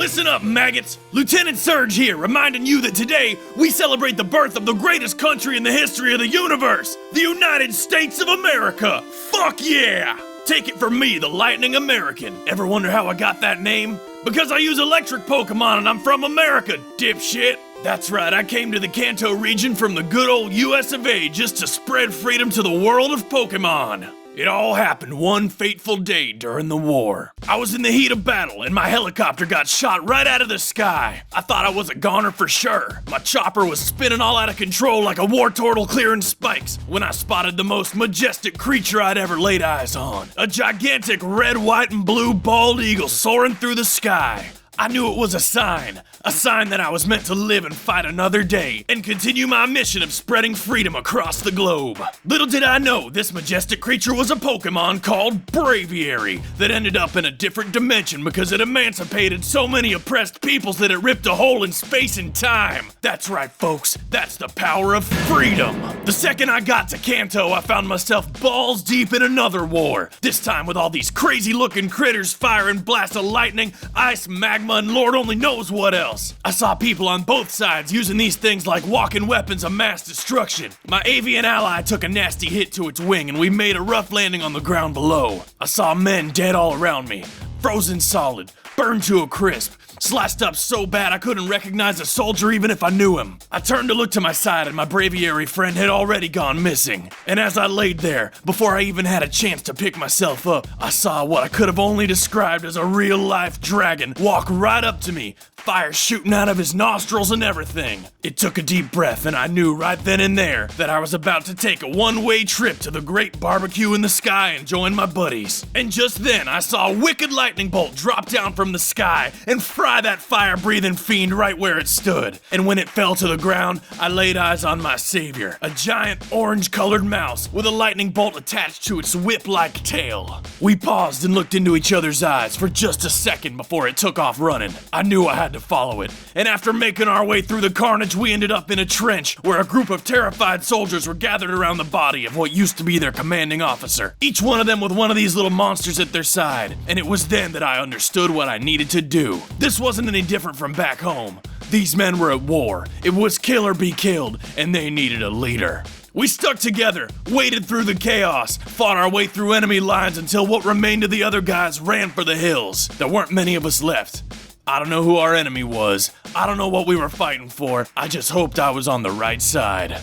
Listen up, maggots! Lieutenant Surge here, reminding you that today we celebrate the birth of the greatest country in the history of the universe, the United States of America! Fuck yeah! Take it from me, the Lightning American. Ever wonder how I got that name? Because I use electric Pokémon and I'm from America, dipshit! That's right, I came to the Kanto region from the good old US of A just to spread freedom to the world of Pokémon. It all happened one fateful day during the war. I was in the heat of battle and my helicopter got shot right out of the sky. I thought I was a goner for sure. My chopper was spinning all out of control like a war turtle clearing spikes when I spotted the most majestic creature I'd ever laid eyes on. A gigantic red, white, and blue bald eagle soaring through the sky. I knew it was a sign that I was meant to live and fight another day and continue my mission of spreading freedom across the globe. Little did I know this majestic creature was a Pokemon called Braviary that ended up in a different dimension because it emancipated so many oppressed peoples that it ripped a hole in space and time. That's right, folks, that's the power of freedom. The second I got to Kanto, I found myself balls deep in another war, this time with all these crazy looking critters firing blasts of lightning, ice, magma, and Lord only knows what else. I saw people on both sides using these things like walking weapons of mass destruction. My avian ally took a nasty hit to its wing and we made a rough landing on the ground below. I saw men dead all around me, frozen solid, burned to a crisp, sliced up so bad I couldn't recognize a soldier even if I knew him. I turned to look to my side and my Braviary friend had already gone missing. And as I laid there, before I even had a chance to pick myself up, I saw what I could have only described as a real-life dragon walk right up to me, fire shooting out of his nostrils and everything. It took a deep breath and I knew right then and there that I was about to take a one-way trip to the great barbecue in the sky and join my buddies. And just then I saw a wicked lightning bolt drop down from the sky and fry that fire-breathing fiend right where it stood. And when it fell to the ground, I laid eyes on my savior, a giant orange-colored mouse with a lightning bolt attached to its whip-like tail. We paused and looked into each other's eyes for just a second before it took off running. I knew I had to follow it, and after making our way through the carnage, we ended up in a trench where a group of terrified soldiers were gathered around the body of what used to be their commanding officer, each one of them with one of these little monsters at their side. And it was then that I understood what I needed to do. This wasn't any different from back home. These men were at war. It was kill or be killed, and they needed a leader. We stuck together, waded through the chaos, fought our way through enemy lines until what remained of the other guys ran for the hills. There weren't many of us left. I don't know who our enemy was. I don't know what we were fighting for. I just hoped I was on the right side.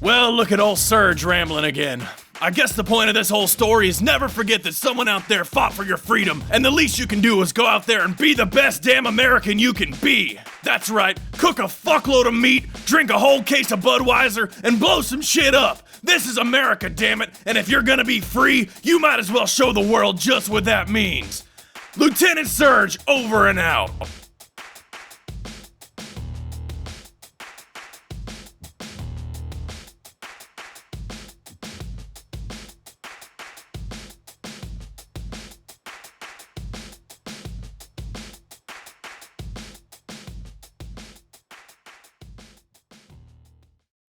Well, look at old Surge rambling again. I guess the point of this whole story is never forget that someone out there fought for your freedom, and the least you can do is go out there and be the best damn American you can be. That's right, cook a fuckload of meat, drink a whole case of Budweiser, and blow some shit up. This is America, damn it, and if you're gonna be free, you might as well show the world just what that means. Lieutenant Surge, over and out.